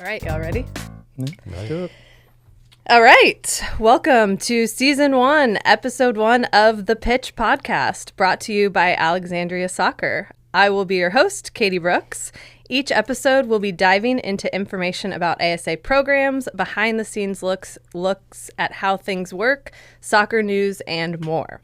right, y'all ready? Let's do it. All right. Welcome to Season 1, Episode 1 of The Pitch Podcast, brought to you by Alexandria Soccer. I will be your host, Katie Brooks. Each episode will be diving into information about ASA programs, behind-the-scenes looks at how things work, soccer news, and more.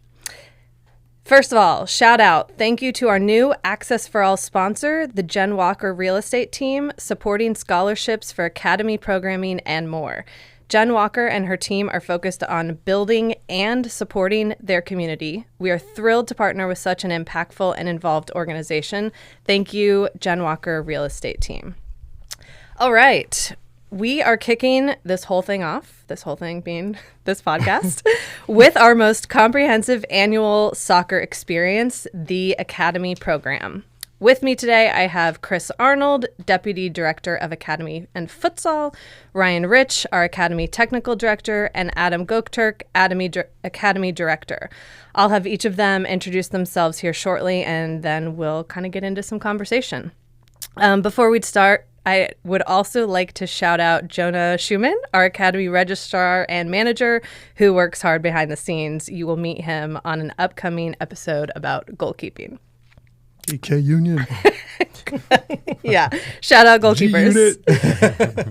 First of all, shout out. Thank you to our new Access for All sponsor, the Jen Walker Real Estate Team, supporting scholarships for academy programming and more. Jen Walker and her team are focused on building and supporting their community. We are thrilled to partner with such an impactful and involved organization. Thank you, Jen Walker Real Estate Team. All right. We are kicking this whole thing off, this whole thing being this podcast, with our most comprehensive annual soccer experience, the Academy Program. With me today, I have Chris Arnold, Deputy Director of Academy and Futsal, Ryan Rich, our Academy Technical Director, and Adem Gokturk, Academy Director. I'll have each of them introduce themselves here shortly, and then we'll kind of get into some conversation. Before we start, I would also like to shout out Jonah Schumann, our Academy Registrar and Manager, who works hard behind the scenes. You will meet him on an upcoming episode about goalkeeping. DK Union. Yeah, shout out goalkeepers.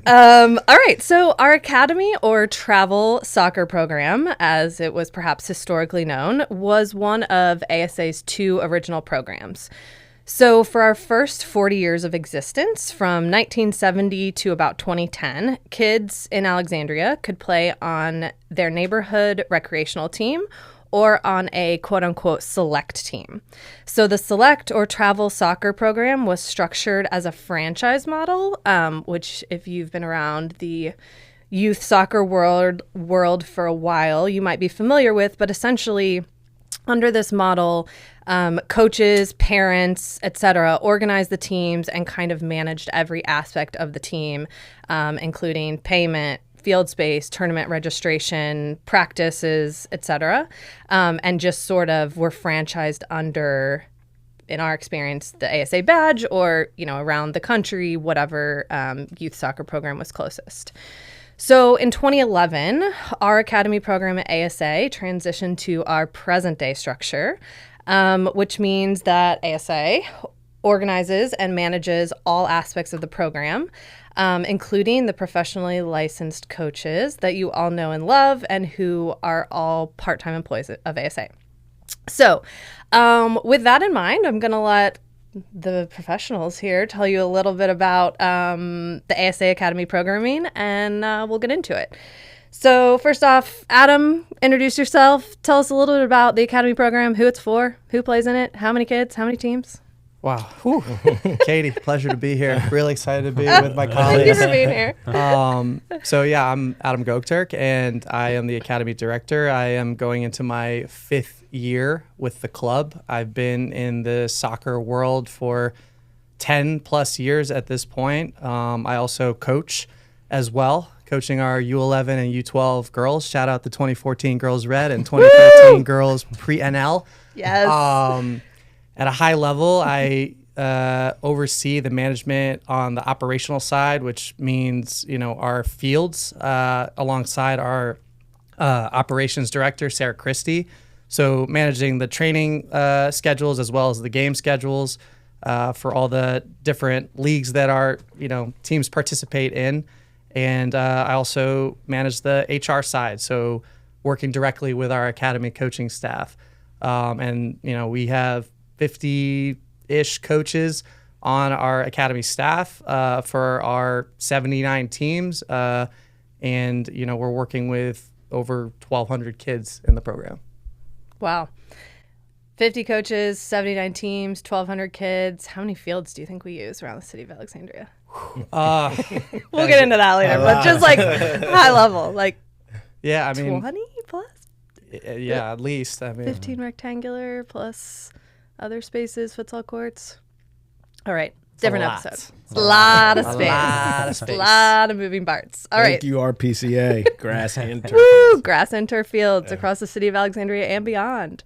All right, so our academy or travel soccer program, as it was perhaps historically known, was one of ASA's two original programs. So for our first 40 years of existence, from 1970 to about 2010, kids in Alexandria could play on their neighborhood recreational team or on a quote-unquote select team. So the select or travel soccer program was structured as a franchise model, which if you've been around the youth soccer world for a while, you might be familiar with, but essentially under this model, coaches, parents, etc., organized the teams and kind of managed every aspect of the team, including payment, field space, tournament registration, practices, etc., and just sort of were franchised under, in our experience, the ASA badge or, around the country, whatever youth soccer program was closest. So in 2011, our academy program at ASA transitioned to our present day structure, which means that ASA organizes and manages all aspects of the program, including the professionally licensed coaches that you all know and love and who are all part-time employees of ASA. So with that in mind, I'm going to let the professionals here tell you a little bit about the ASA Academy programming, and we'll get into it. So first off, Adam, introduce yourself. Tell us a little bit about the Academy program, who it's for, who plays in it, how many kids, how many teams. Wow. Whew. Katie, pleasure to be here. Really excited to be with my colleagues. Thank you for being here. I'm Adem Gokturk, and I am the Academy Director. I am going into my 5th year with the club. I've been in the soccer world for 10 plus years at this point. I also coach as well, coaching our U11 and U12 girls. Shout out the 2014 Girls Red and 2013 Girls Pre-NL. Yes. At a high level, I oversee the management on the operational side, which means, our fields alongside our operations director, Sarah Christie. So managing the training schedules as well as the game schedules for all the different leagues that our, teams participate in. And I also manage the HR side, so working directly with our academy coaching staff. We have 50-ish coaches on our academy staff for our 79 teams. We're working with over 1,200 kids in the program. Wow. 50 coaches, 79 teams, 1,200 kids. How many fields do you think we use around the city of Alexandria? We'll get into that later, but just high level, 20 plus? Yeah, at least. 15 rectangular plus other spaces, futsal courts. All right. Different episodes. A lot of space. A lot of moving parts. All right. Thank you, RPCA. Grass and turf. Woo! Grass and turf fields across the city of Alexandria and beyond.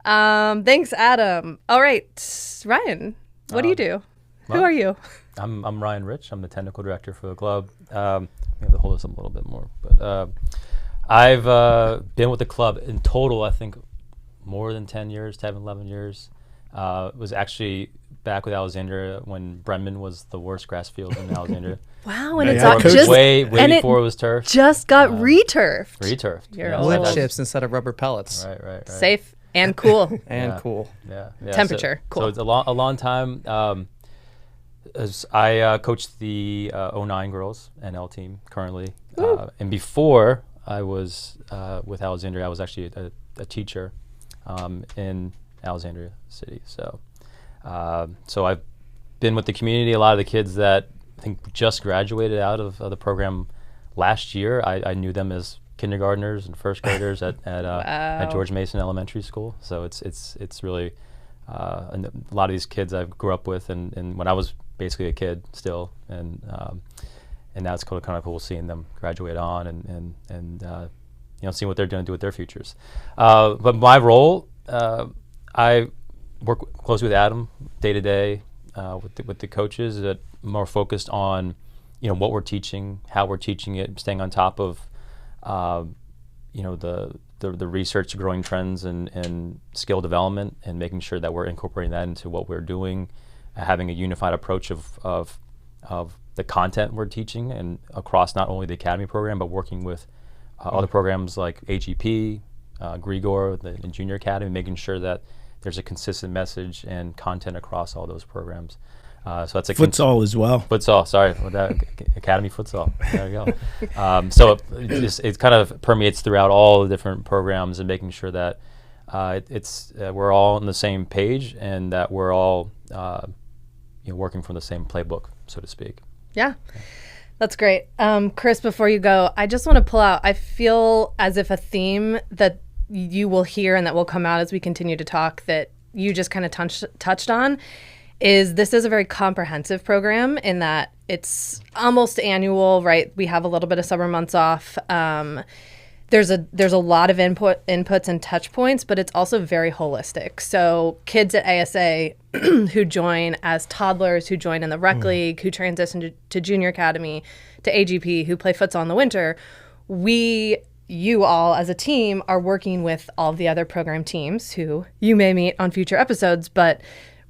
Thanks, Adam. All right. Ryan, what do you do? Who are you? I'm Ryan Rich. I'm the technical director for the club. Maybe to hold this up a little bit more, but I've been with the club in total, I think, more than 10 years, 10, 11 years. Was actually back with Alexandria when Brenman was the worst grass field in Alexandria. Wow, and Yeah, it's yeah, all coach. just way and before it was turf. just got returfed. Returfed. You're Yeah, old. Wood that's- chips instead of rubber pellets. Right. Safe and cool. And Yeah. cool. Yeah. Temperature, So, cool. So it's a long time. As I coached the 09 girls NL team currently, and before I was with Alexandria, I was actually a teacher in Alexandria City. So I've been with the community. A lot of the kids that I think just graduated out of the program last year, I knew them as kindergartners and first graders at George Mason Elementary School. So it's really and a lot of these kids I grew up with, and when I was basically a kid still, and now it's kind of cool seeing them graduate on and seeing what they're going to do with their futures. But my role, I work closely with Adam day to day with the coaches that more focused on what we're teaching, how we're teaching it, staying on top of the research, growing trends, and skill development, and making sure that we're incorporating that into what we're doing, having a unified approach of the content we're teaching, and across not only the academy program, but working with other programs like AGP, Grigor, the junior academy, making sure that there's a consistent message and content across all those programs. So that's a Futsal as well. Futsal, sorry, academy futsal. There you go. So it kind of permeates throughout all the different programs, and making sure that we're all on the same page, and that we're all working from the same playbook, so to speak. Yeah, that's great. Chris, before you go, I just want to pull out, I feel as if a theme that you will hear and that will come out as we continue to talk that you just kind of touched on is this is a very comprehensive program in that it's almost annual, right? We have a little bit of summer months off. There's a lot of inputs and touch points, but it's also very holistic. So kids at ASA who join as toddlers, who join in the rec league, who transition to junior academy, to AGP, who play futsal in the winter, you all as a team are working with all the other program teams who you may meet on future episodes, but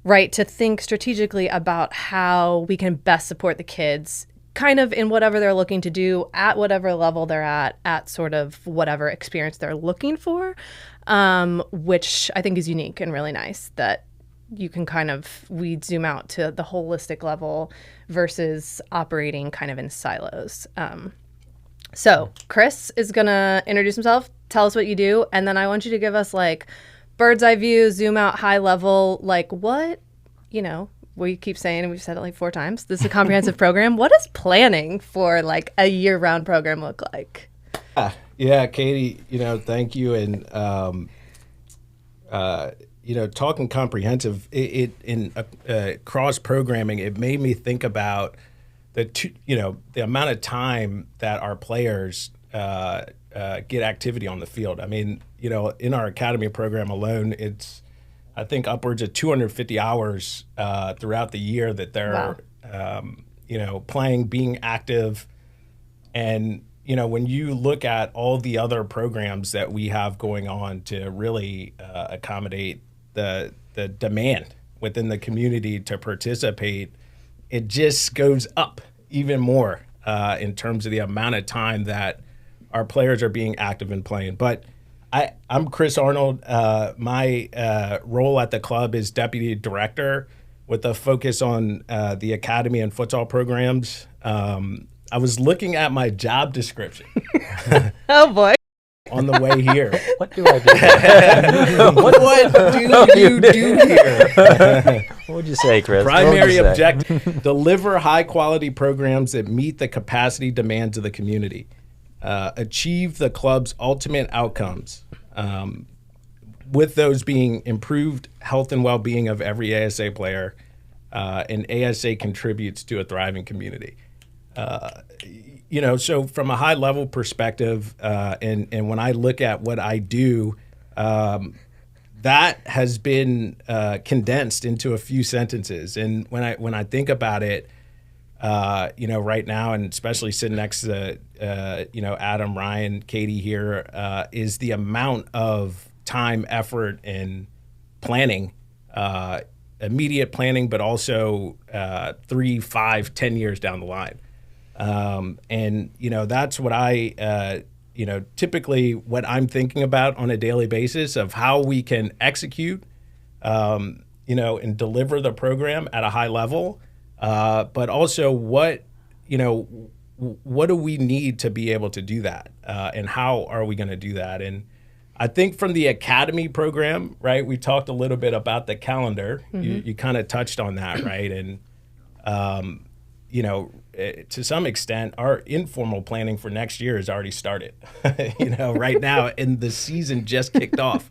right, to think strategically about how we can best support the kids kind of in whatever they're looking to do at whatever level they're at sort of whatever experience they're looking for, which I think is unique and really nice that you can we zoom out to the holistic level versus operating kind of in silos. So Chris is going to introduce himself, tell us what you do, and then I want you to give us bird's eye view, zoom out, high level, what, we keep saying, and we've said it 4 times, this is a comprehensive program. What does planning for a year-round program look like? Yeah, Katie, thank you. And, talking comprehensive, it in cross-programming, it made me think about the amount of time that our players get activity on the field. I mean, in our academy program alone, it's, I think, upwards of 250 hours throughout the year that they're, playing, being active. And, when you look at all the other programs that we have going on to really accommodate the demand within the community to participate, it just goes up even more in terms of the amount of time that our players are being active and playing. But I'm Chris Arnold. My role at the club is deputy director with a focus on the academy and futsal programs. I was looking at my job description. Oh, boy. On the way here. What do I do? What do you do here? What would you say, Chris? Primary objective, deliver high-quality programs that meet the capacity demands of the community. Achieve the club's ultimate outcomes, with those being improved health and well-being of every ASA player, and ASA contributes to a thriving community. So from a high-level perspective, and when I look at what I do, that has been condensed into a few sentences. And when I think about it, right now, and especially sitting next to, Adam, Ryan, Katie here, is the amount of time, effort, and planning, immediate planning, but also 3, 5, 10 years down the line. And that's what I, typically what I'm thinking about on a daily basis of how we can execute, and deliver the program at a high level. But also what do we need to be able to do that? And how are we going to do that? And I think from the academy program, right, we talked a little bit about the calendar. You kind of touched on that, right? And, to some extent, our informal planning for next year has already started, right now, and the season just kicked off.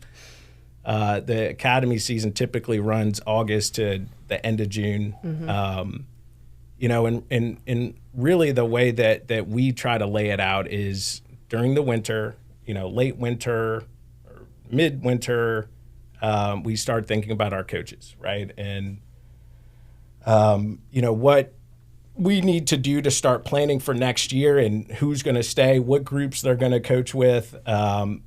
The academy season typically runs August to the end of June. And really the way that we try to lay it out is during the winter, late winter or mid-winter, we start thinking about our coaches, right? And, what we need to do to start planning for next year and who's going to stay, what groups they're going to coach with, and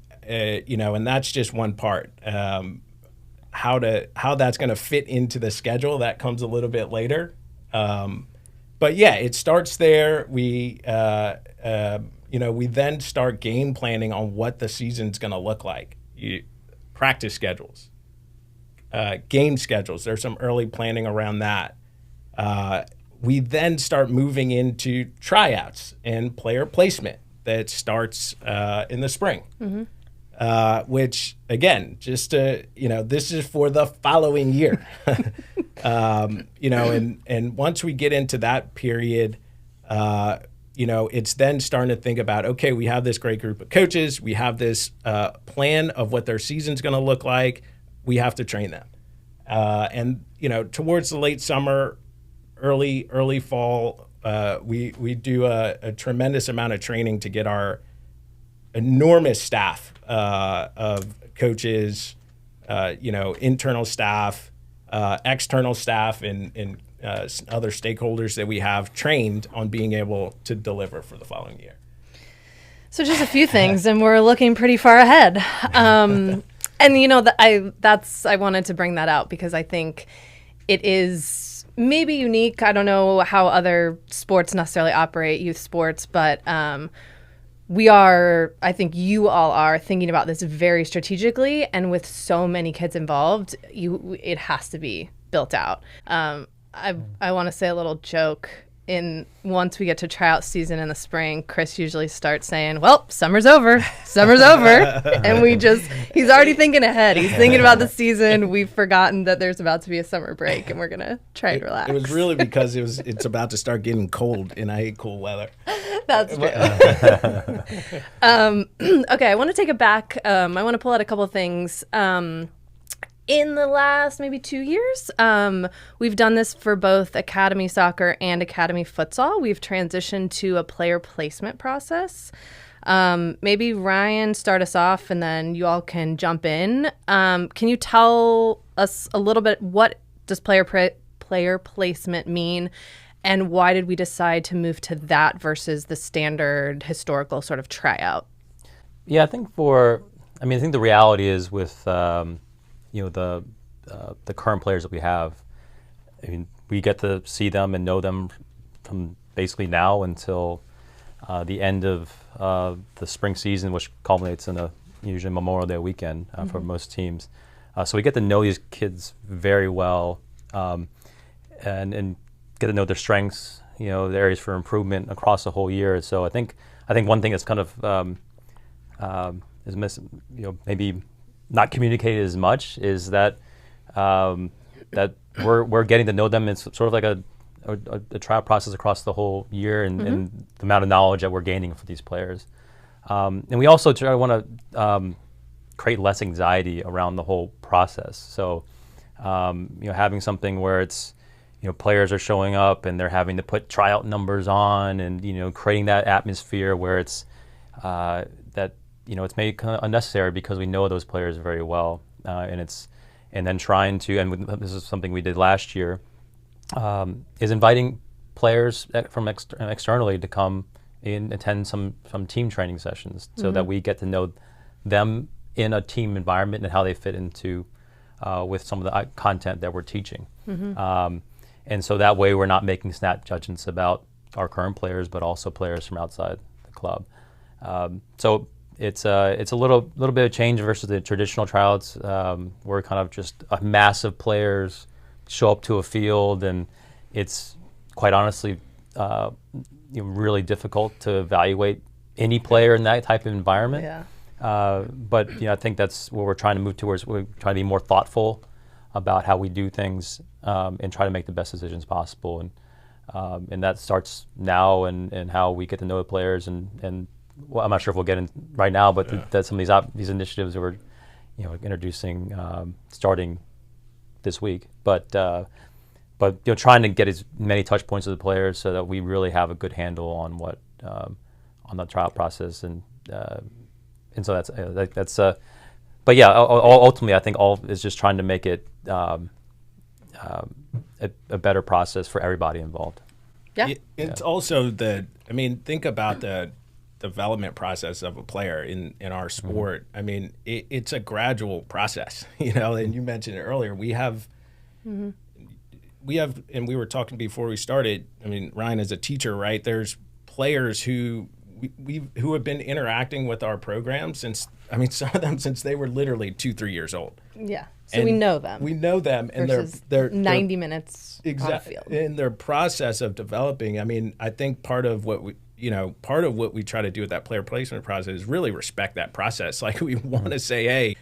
that's just one part. How that's going to fit into the schedule, that comes a little bit later. But yeah, it starts there. We then start game planning on what the season's going to look like. Practice schedules, game schedules. There's some early planning around that. We then start moving into tryouts and player placement that starts in the spring. Which again, just this is for the following year, and once we get into that period, it's then starting to think about, okay, we have this great group of coaches, we have this plan of what their season's going to look like, we have to train them, and towards the late summer, early fall, we do a tremendous amount of training to get our enormous staff of coaches, internal staff, external staff, and other stakeholders that we have trained on being able to deliver for the following year. So just a few things, and we're looking pretty far ahead. And I wanted to bring that out because I think it is maybe unique. I don't know how other sports necessarily operate, youth sports, but I think you all are thinking about this very strategically, and with so many kids involved, it has to be built out. I want to say a little joke. Once we get to tryout season in the spring, Chris usually starts saying, well, summer's over, and he's already thinking ahead. He's thinking about the season. We've forgotten that there's about to be a summer break, and we're going to try and relax. It was really because it's about to start getting cold, and I hate cool weather. That's true. Okay, I want to take it back. I want to pull out a couple of things. In the last maybe 2 years, we've done this for both academy soccer and academy futsal. We've transitioned to a player placement process. Maybe Ryan, start us off, and then you all can jump in. Can you tell us a little bit, what does player placement mean, and why did we decide to move to that versus the standard historical sort of tryout? Yeah, I think the reality is with the current players that we have, we get to see them and know them from basically now until the end of the spring season, which culminates in usually Memorial Day weekend for most teams. So we get to know these kids very well, and get to know their strengths, the areas for improvement across the whole year. So I think one thing that's kind of is maybe not communicated as much is that that we're getting to know them. It's sort of like a trial process across the whole year, and the amount of knowledge that we're gaining for these players. And we also want to create less anxiety around the whole process. So having something where it's players are showing up and they're having to put tryout numbers on, and creating that atmosphere where it's it's maybe kind of unnecessary because we know those players very well, and then trying to, and this is something we did last year, is inviting players from externally to come and attend some team training sessions so that we get to know them in a team environment and how they fit into with some of the content that we're teaching. And so that way we're not making snap judgments about our current players, but also players from outside the club. So it's a little bit of change versus the traditional tryouts. We're kind of just a mass of players show up to a field, and it's quite honestly really difficult to evaluate any player in that type of environment. But I think that's what we're trying to move towards. We're trying to be more thoughtful about how we do things and try to make the best decisions possible. And that starts now, and how we get to know the players. And well, I'm not sure if we'll get in right now, but that some of these initiatives that we're introducing starting this week. But trying to get as many touch points with the players so that we really have a good handle on what on the tryout process, and so that's but yeah, ultimately I think all is just trying to make it a better process for everybody involved. It's also think about the development process of a player in our sport. I mean, it's a gradual process, and you mentioned it earlier. We have, and we were talking before we started, I mean, Ryan is a teacher, right? There's players who who have been interacting with our program since, some of them since they were literally 2-3 years old. Yeah. So we know them. We know them, and they're 90 minutes on the field. In their process of developing. I think part of what we try to do with that player placement process is really respect that process. Like, we want to say, hey,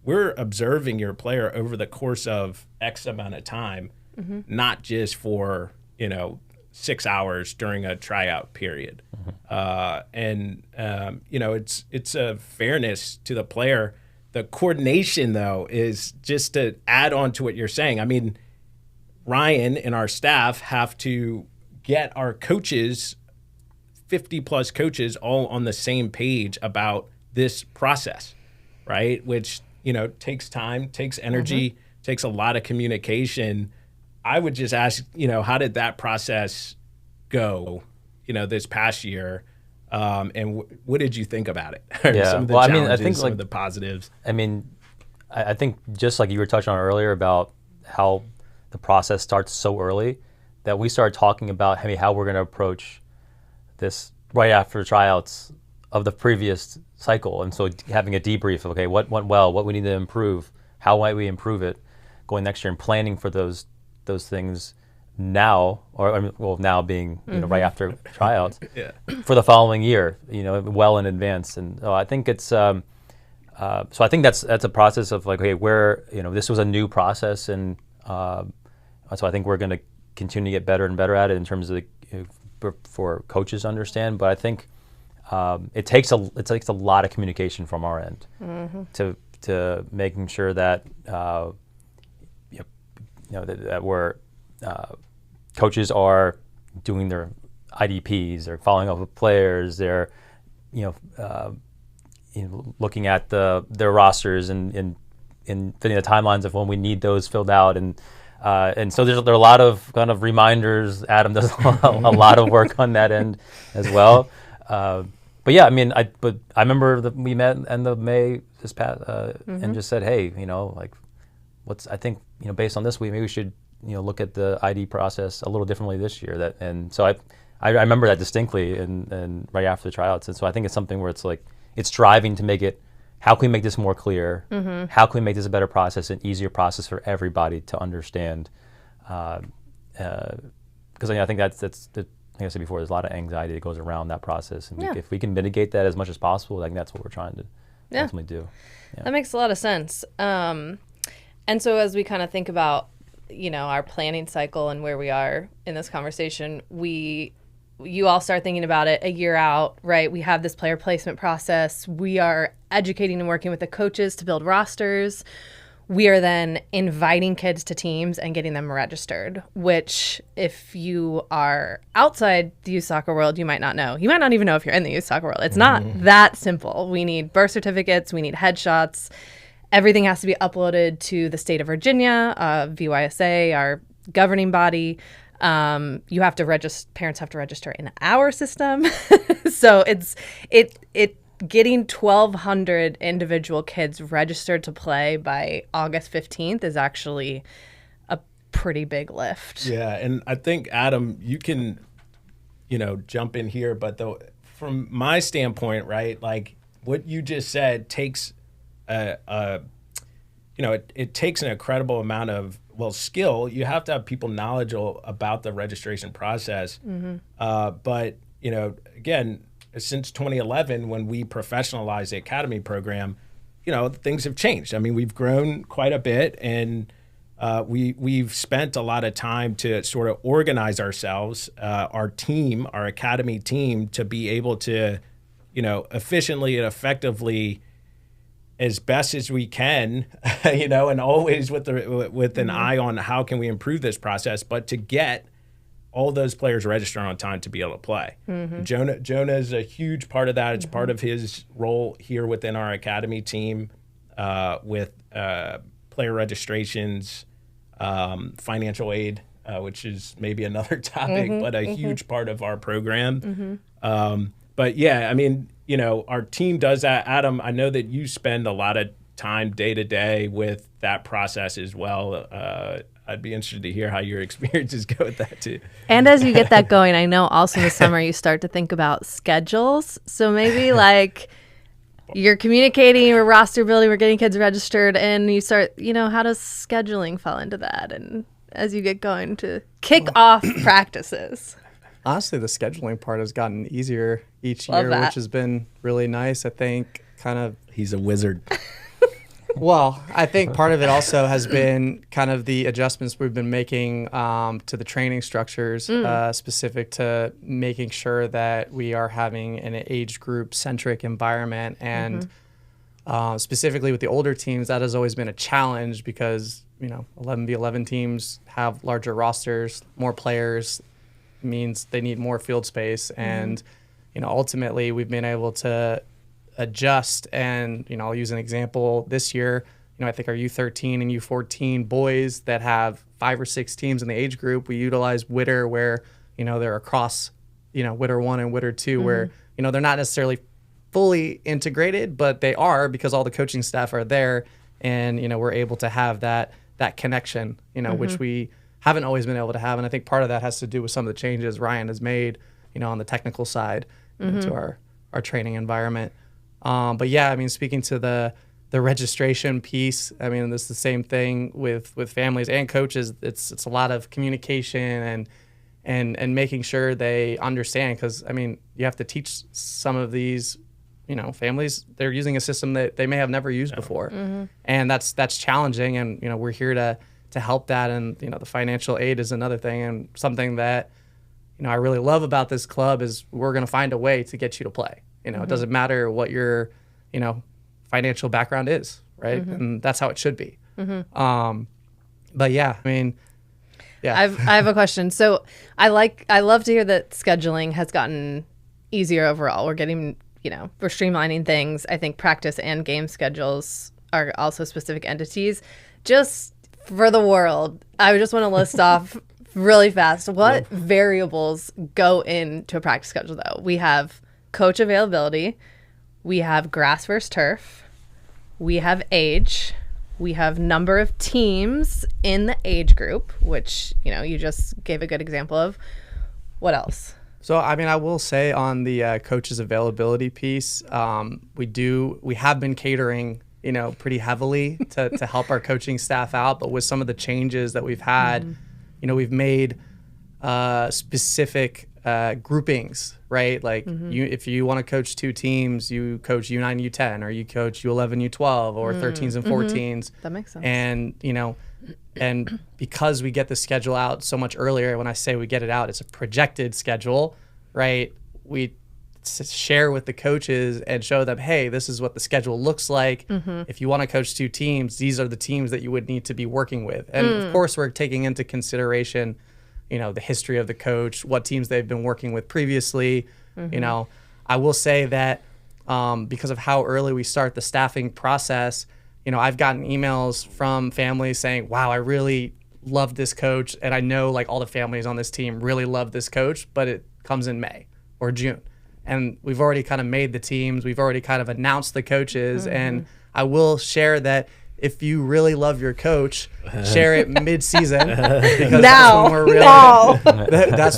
we're observing your player over the course of X amount of time, not just for 6 hours during a tryout period. It's a fairness to the player. The coordination, though, is just to add on to what you're saying. Ryan and our staff have to get our coaches, 50-plus coaches, all on the same page about this process, right? Which, takes time, takes energy, takes a lot of communication. I would just ask, how did that process go, this past year? And what did you think about it? Some of the challenges, I think some of the positives. I think just like you were touching on earlier about how the process starts so early, that we started talking about how we're going to approach this right after tryouts of the previous cycle. And so having a debrief of, okay, what went well, what we need to improve, how might we improve it going next year, and planning for those things now, now being right after tryouts for the following year, well in advance. And I think it's so I think that's a process of like, okay, where this was a new process, and so I think we're going to continue to get better and better at it in terms of for coaches to understand. But I think it takes a lot of communication from our end to making sure that that we're coaches are doing their IDPs, they're following up with players, they're looking at their rosters and fitting the timelines of when we need those filled out, and so there are a lot of kind of reminders. Adam does a lot of work on that end as well. But yeah, I remember that we met end of May this past and just said, hey, I think based on this, maybe we should look at the ID process a little differently this year. And so I remember that distinctly, and right after the tryouts. And so I think it's something where it's like, it's striving to make it, how can we make this more clear? How can we make this a better process, an easier process for everybody to understand? Because I think that's like I said before, there's a lot of anxiety that goes around that process. And if we can mitigate that as much as possible, I think that's what we're trying to ultimately do. Yeah. That makes a lot of sense. And so as we kind of think about, our planning cycle and where we are in this conversation, you all start thinking about it a year out, right? We have this player placement process. We are educating and working with the coaches to build rosters. We are then inviting kids to teams and getting them registered, which if you are outside the youth soccer world, you might not know. You might not even know if you're in the youth soccer world. It's not that simple. We need birth certificates. We need headshots. Everything has to be uploaded to the state of Virginia, VYSA, our governing body. You have to register. Parents have to register in our system. So it getting 1,200 individual kids registered to play by August 15th is actually a pretty big lift. Yeah, and I think, Adam, you can, jump in here, but from my standpoint, right, like what you just said takes it takes an incredible amount of, skill. You have to have people knowledgeable about the registration process. But, again, since 2011, when we professionalized the academy program, things have changed. I mean, we've grown quite a bit, and we've spent a lot of time to sort of organize ourselves, our team, our academy team, to be able to, efficiently and effectively, as best as we can, and always with an eye on how can we improve this process, but to get all those players registered on time to be able to play. Jonah is a huge part of that. It's part of his role here within our academy team, with player registrations, financial aid, which is maybe another topic, but a huge part of our program. But yeah, I mean, our team does that. Adam, I know that you spend a lot of time day to day with that process as well. I'd be interested to hear how your experiences go with that too. And as you get that going, I know also in the summer you start to think about schedules. So maybe like you're communicating, we're roster building, we're getting kids registered, and you start, how does scheduling fall into that? And as you get going to kick off practices. Honestly, the scheduling part has gotten easier each year, which has been really nice. I think He's a wizard. Well, I think part of it also has been kind of the adjustments we've been making to the training structures, specific to making sure that we are having an age group centric environment. And specifically with the older teams, that has always been a challenge because, 11v11 teams have larger rosters, more players, means they need more field space. And, ultimately we've been able to adjust, and I'll use an example this year. I think our U13 and U14 boys that have 5 or 6 teams in the age group, we utilize Witter where they're across Witter 1 and Witter 2 where they're not necessarily fully integrated, but they are because all the coaching staff are there, and we're able to have that connection which we haven't always been able to have. And I think part of that has to do with some of the changes Ryan has made on the technical side to our training environment. But yeah, I mean, speaking to the registration piece, I mean, it's the same thing with families and coaches. It's a lot of communication and making sure they understand, because I mean, you have to teach some of these, families, they're using a system that they may have never used before, and that's challenging. And we're here to help that, and the financial aid is another thing, and something that I really love about this club is we're going to find a way to get you to play. It doesn't matter what your, financial background is, right? And that's how it should be. But yeah, I mean, yeah. I have a question. So I love to hear that scheduling has gotten easier overall. We're getting, we're streamlining things. I think practice and game schedules are also specific entities. Just for the world, I just want to list off really fast what variables go into a practice schedule though. We have coach availability, we have grass versus turf, we have age, we have number of teams in the age group, which you just gave a good example of. What else? So I mean, I will say on the coaches availability piece, we have been catering pretty heavily to help our coaching staff out, but with some of the changes that we've had, we've made specific groupings, right? Like if you want to coach 2 teams, you coach U9, U10, or you coach U11, U12, or 13s and 14s. That makes sense. And, and because we get the schedule out so much earlier, when I say we get it out, it's a projected schedule, right? We share with the coaches and show them, hey, this is what the schedule looks like. If you want to coach 2 teams, these are the teams that you would need to be working with. And of course, we're taking into consideration the history of the coach, what teams they've been working with previously. I will say that because of how early we start the staffing process, I've gotten emails from families saying, wow, I really love this coach, and I know like all the families on this team really love this coach, but it comes in May or June. And we've already kind of made the teams. We've already kind of announced the coaches. And I will share that if you really love your coach, share it mid-season, because that's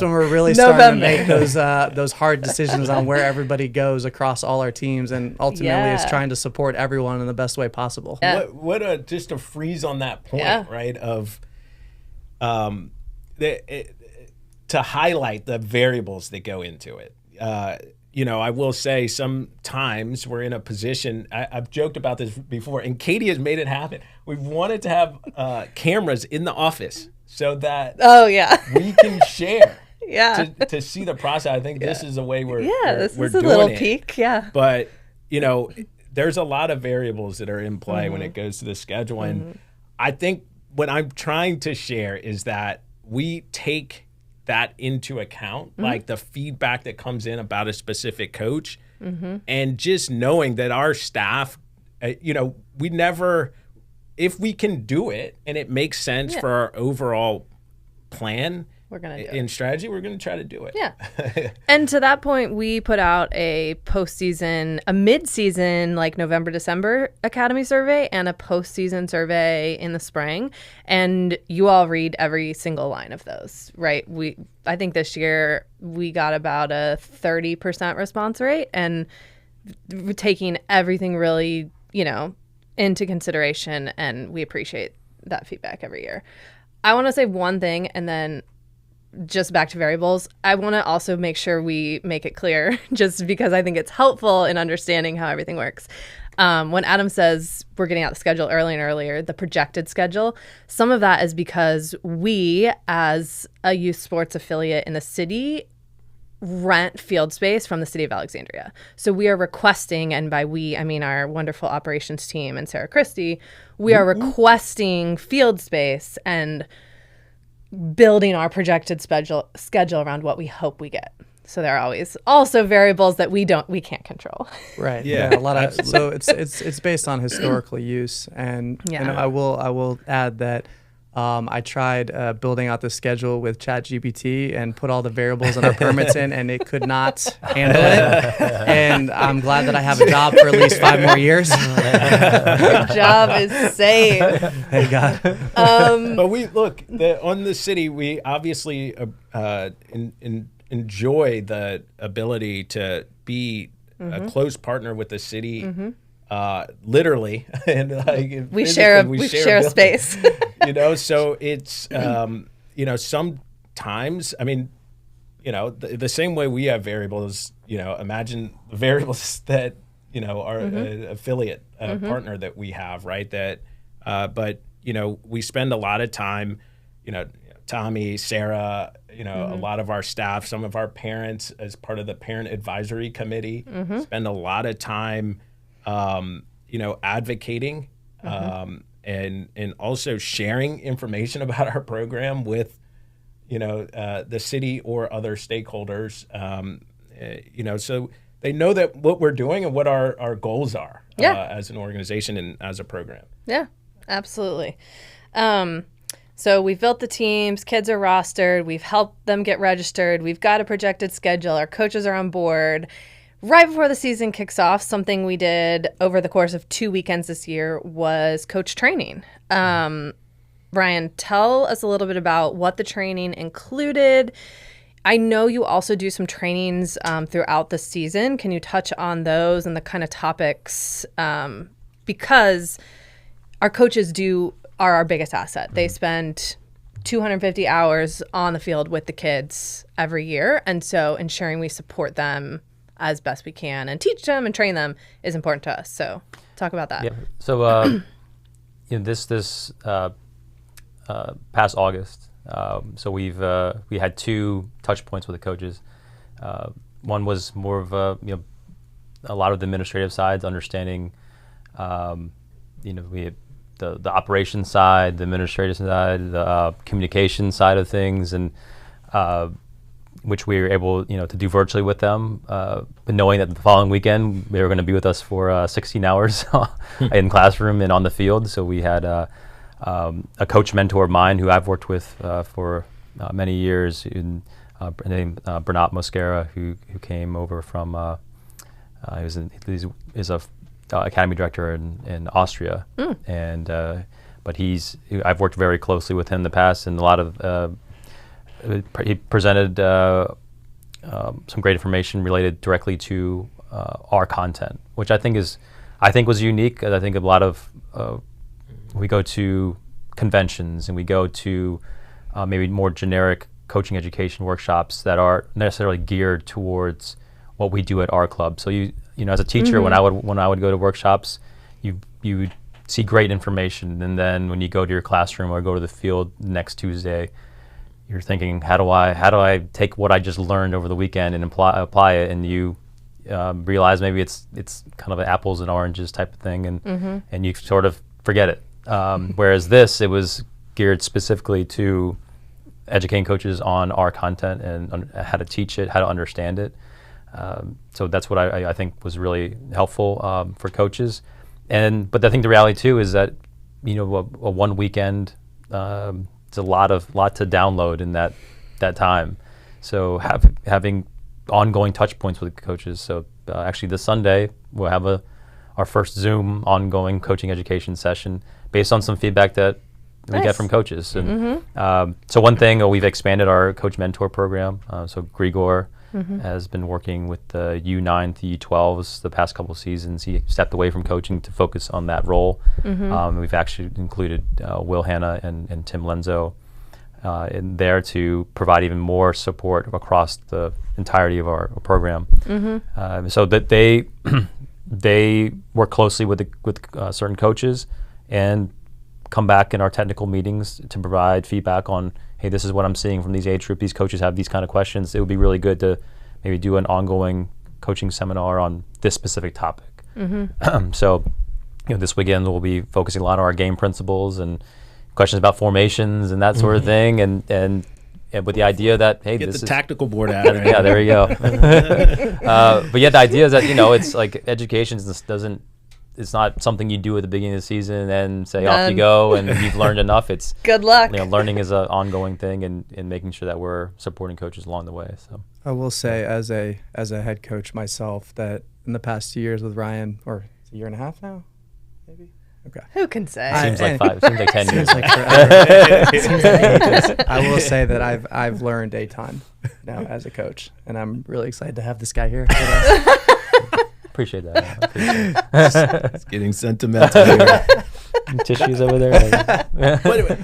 when we're really starting to make those hard decisions on where everybody goes across all our teams, and ultimately it's trying to support everyone in the best way possible. Yeah. Just a freeze on that point, right? Of to highlight the variables that go into it. I will say sometimes we're in a position, I've joked about this before, and Katie has made it happen. We've wanted to have cameras in the office so that we can share to see the process. I think this is a way we're this we're is a doing little it. peek, But, there's a lot of variables that are in play when it goes to the schedule. And I think what I'm trying to share is that we take that into account, like the feedback that comes in about a specific coach, and just knowing that our staff, we never, if we can do it and it makes sense for our overall plan, we're gonna do it. In strategy, we're gonna try to do it. Yeah. And to that point, we put out a mid-season, like November, December academy survey and a postseason survey in the spring. And you all read every single line of those, right? I think this year we got about a 30% response rate, and we're taking everything really, into consideration, and we appreciate that feedback every year. I want to say one thing, and then just back to variables, I want to also make sure we make it clear, just because I think it's helpful in understanding how everything works. When Adam says we're getting out the schedule early and earlier, the projected schedule, some of that is because we, as a youth sports affiliate in the city, rent field space from the city of Alexandria. So we are requesting, and by we, I mean our wonderful operations team and Sarah Christie, we are requesting field space and building our projected schedule around what we hope we get. So there are always also variables that we can't control. Right. Yeah. A lot of so it's based on historical use, and I will add that I tried building out the schedule with ChatGPT and put all the variables and our permits in, and it could not handle it. And I'm glad that I have a job for at least 5 more years. Your job is safe. Thank God. But we look on the city. We obviously enjoy the ability to be a close partner with the city. Literally, and like we share a space. So it's sometimes, I mean, the same way we have variables, imagine the variables that our affiliate partner that we have, right? That but we spend a lot of time, Tommy, Sarah, a lot of our staff, some of our parents as part of the parent advisory committee spend a lot of time advocating and also sharing information about our program with, the city or other stakeholders, so they know that what we're doing and what our goals are as an organization and as a program. Yeah, absolutely. So we've built the teams, kids are rostered, we've helped them get registered, we've got a projected schedule, our coaches are on board. Right before the season kicks off, something we did over the course of 2 weekends this year was coach training. Brian, tell us a little bit about what the training included. I know you also do some trainings throughout the season. Can you touch on those and the kind of topics? Because our coaches are our biggest asset. They spend 250 hours on the field with the kids every year. And so ensuring we support them as best we can and teach them and train them is important to us. So talk about that. Yeah. So this past August, so we had 2 touch points with the coaches. One was more of a lot of the administrative sides, understanding we had the operations side, the administrative side, the communication side of things, and which we were able, to do virtually with them, but knowing that the following weekend they were going to be with us for 16 hours in classroom and on the field. So we had a coach mentor of mine who I've worked with for many years, named Bernat Mosquera, who came over from he's a academy director in Austria, and but I've worked very closely with him in the past, and a lot of he presented some great information related directly to our content, which I think was unique. I think a lot of we go to conventions and we go to maybe more generic coaching education workshops that aren't necessarily geared towards what we do at our club. So you know, as a teacher, when I would go to workshops, you would see great information, and then when you go to your classroom or go to the field next Tuesday, you're thinking, how do I take what I just learned over the weekend and apply it? And you realize maybe it's kind of an apples and oranges type of thing, and you sort of forget it. Whereas it was geared specifically to educating coaches on our content and how to teach it, how to understand it. So that's what I think was really helpful for coaches. But I think the reality too is that, you know, a one weekend, it's a lot to download in that time. So having ongoing touch points with coaches. So actually this Sunday we'll have our first Zoom ongoing coaching education session based on some feedback that we get from coaches. And so one thing, we've expanded our coach mentor program. So Grigor has been working with the U9 to U12s the past couple of seasons. He stepped away from coaching to focus on that role. We've actually included Will Hanna and Tim Lenzo in there to provide even more support across the entirety of our program. So that they work closely with certain coaches and come back in our technical meetings to provide feedback on, hey, this is what I'm seeing from these age group. These coaches have these kind of questions. It would be really good to maybe do an ongoing coaching seminar on this specific topic. So, you know, this weekend we'll be focusing a lot on our game principles and questions about formations and that sort of thing, and with the idea that, hey, Get this the is tactical board out. Right? yeah, there you go. But yeah, the idea is that, you know, it's like education it's not something you do at the beginning of the season and say off you go and you've learned enough. It's good luck. You know, learning is an ongoing thing, and making sure that we're supporting coaches along the way. So I will say, as a head coach myself, that in the past 2 years with Ryan, or it's a year and a half now, maybe. Okay. Who can say? Seems like 5. Seems like 10 years. Seems like forever. Seems like ages. I will say that I've learned a ton now as a coach, and I'm really excited to have this guy here with us. Appreciate that. It's getting sentimental here. Tissues over there. But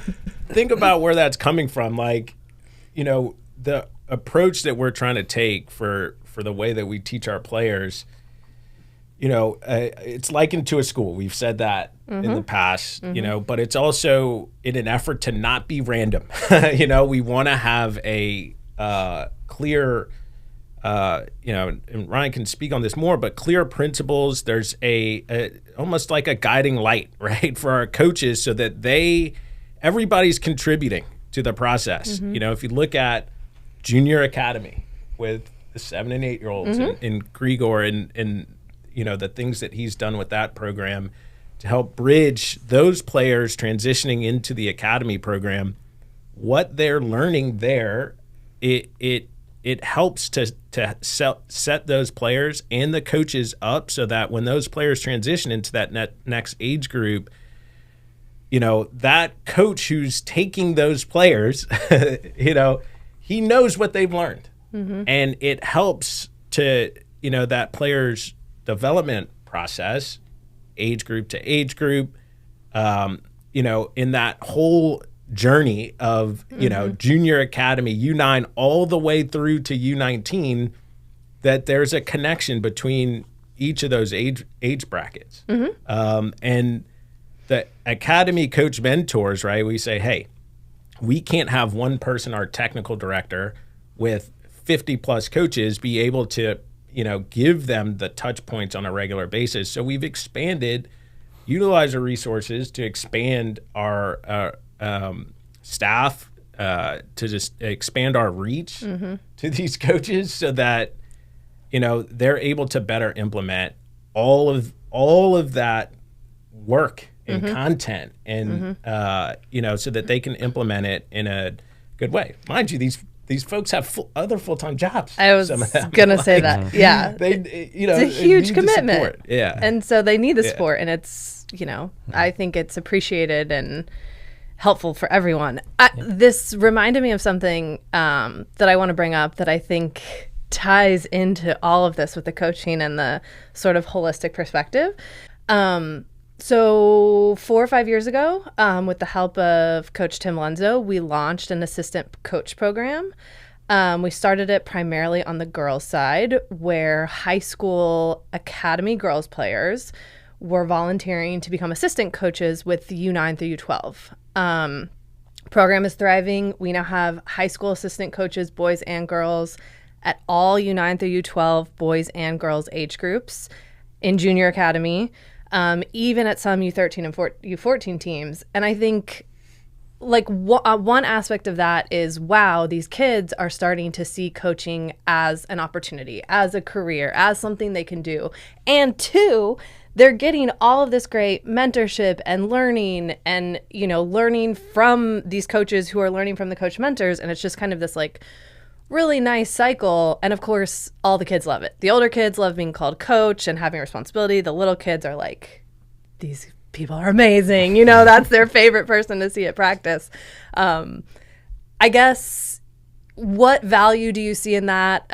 think about where that's coming from. Like, you know, the approach that we're trying to take for the way that we teach our players, you know, it's likened to a school. We've said that in the past, you know, but it's also in an effort to not be random. You know, we want to have a clear, you know, and Ryan can speak on this more, but clear principles. There's a almost like a guiding light, right, for our coaches, so that everybody's contributing to the process. You know, if you look at junior academy with the 7 and 8 year olds in Grigor and you know, the things that he's done with that program to help bridge those players transitioning into the academy program, what they're learning there, it helps to set those players and the coaches up so that when those players transition into that next age group, you know, that coach who's taking those players, you know, he knows what they've learned. And it helps to, you know, that player's development process, age group to age group, you know, in that whole journey of, you know, junior academy, U9, all the way through to U19, that there's a connection between each of those age brackets. And the academy coach mentors, right? We say, hey, we can't have one person, our technical director, with 50 plus coaches be able to, you know, give them the touch points on a regular basis. So we've utilize our resources to expand our staff, to just expand our reach to these coaches so that, you know, they're able to better implement all of that work and content, and so that they can implement it in a good way. Mind you, these folks have other full-time jobs. I was gonna say that. Yeah, it's a huge commitment. Yeah, and so they need the support, and it's I think it's appreciated and helpful for everyone. This reminded me of something that I want to bring up that I think ties into all of this with the coaching and the sort of holistic perspective. So 4 or 5 years ago, with the help of Coach Tim Lenzo, we launched an assistant coach program. We started it primarily on the girls' side, where high school academy girls players were volunteering to become assistant coaches with U9 through U12. Program is thriving. We now have high school assistant coaches, boys and girls, at all U9 through U12 boys and girls age groups in junior academy, even at some U13 and U14 teams. And I think one aspect of that is, wow, these kids are starting to see coaching as an opportunity, as a career, as something they can do. And two, they're getting all of this great mentorship and learning and, learning from these coaches who are learning from the coach mentors. And it's just kind of this really nice cycle. And of course, all the kids love it. The older kids love being called coach and having responsibility. The little kids are like, these people are amazing. That's their favorite person to see at practice. I guess, what value do you see in that?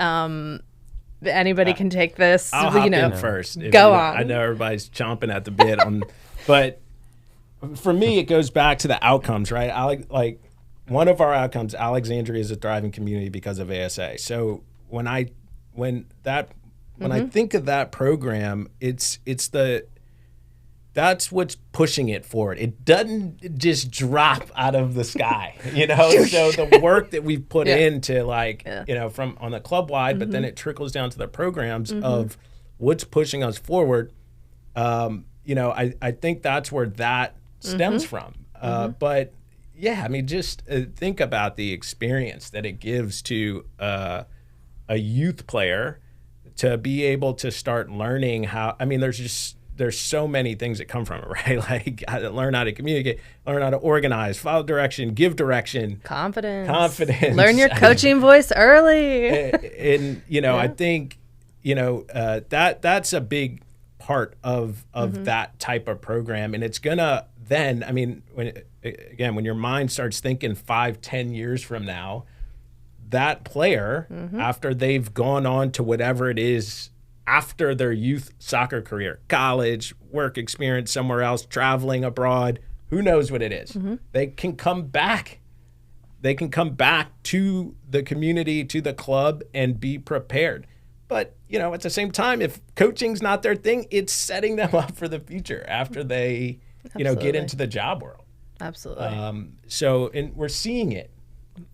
Anybody can take this. I'll hop in first. Go on. I know everybody's chomping at the bit but for me, it goes back to the outcomes, right? One of our outcomes, Alexandria is a thriving community because of ASA. So when I think of that program, that's what's pushing it forward. It doesn't just drop out of the sky, So the work that we've put into from on the club wide, but then it trickles down to the programs of what's pushing us forward. I think that's where that stems from. But yeah, I mean, just think about the experience that it gives to a youth player to be able to start learning how. I mean, there's so many things that come from it, right? Learn how to communicate, learn how to organize, follow direction, give direction, confidence, learn your coaching voice early. And I think that's a big part of that type of program, and it's gonna then. I mean, when your mind starts thinking 5-10 years from now, that player, after they've gone on to whatever it is after their youth soccer career, college, work experience somewhere else, traveling abroad, who knows what it is. They can come back. They can come back to the community, to the club, and be prepared. But, at the same time, if coaching's not their thing, it's setting them up for the future after they, get into the job world. Absolutely. And we're seeing it.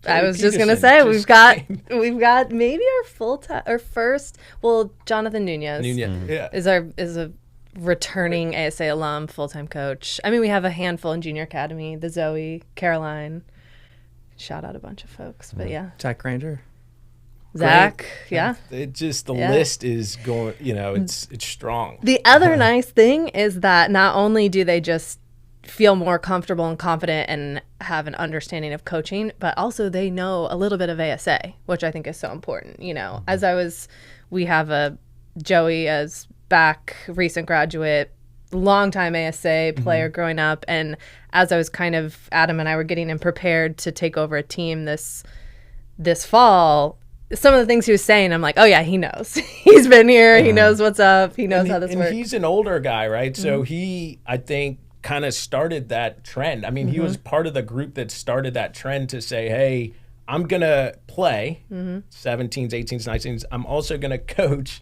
I was just gonna say we've got maybe our first. Well, Jonathan Nunez is a returning ASA alum, full-time coach. I mean, we have a handful in junior academy. The Zoe, Caroline. Shout out a bunch of folks, but yeah. Jack Granger, Zach, yeah. It just the list is going. It's strong. The other nice thing is that not only do they just feel more comfortable and confident and have an understanding of coaching, but also they know a little bit of ASA, which I think is so important. We have a Joey as back recent graduate, longtime ASA player growing up. And as I was Adam and I were getting him prepared to take over a team this fall, some of the things he was saying, I'm like, oh yeah, he knows. He's been here. He knows what's up. He knows how this works. He's an older guy, right? So he, I think, kind of started that trend. I mean, he was part of the group that started that trend to say, hey, I'm going to play 17s, 18s, 19s. I'm also going to coach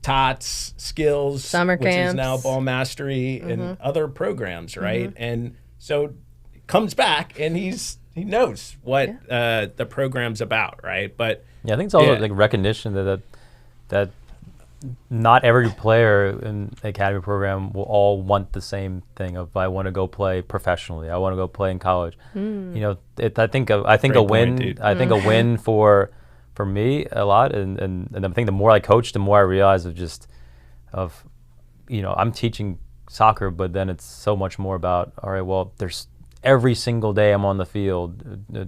TOTS, skills, summer which camps, is now ball mastery and other programs, right? And so comes back and he knows what the program's about, right? But I think it's also recognition that not every player in the academy program will all want the same thing of, I want to go play professionally. I want to go play in college. I think a win for me a lot. And I think the more I coach, the more I realize I'm teaching soccer, but then it's so much more about, all right, well, there's every single day I'm on the field,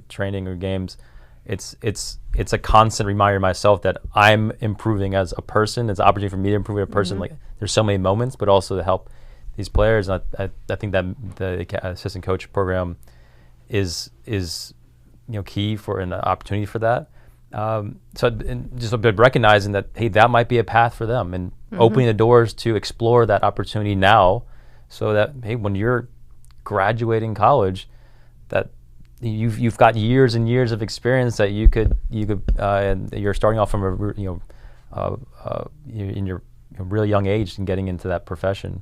training or games. It's a constant reminder to myself that I'm improving as a person. It's an opportunity for me to improve as a person. Like, there's so many moments, but also to help these players. And I think that the assistant coach program is key for an opportunity for that. So just a bit recognizing that, hey, that might be a path for them, and opening the doors to explore that opportunity now, so that, hey, when you're graduating college, that you've got years and years of experience that you could and you're starting off from in your really young age and getting into that profession.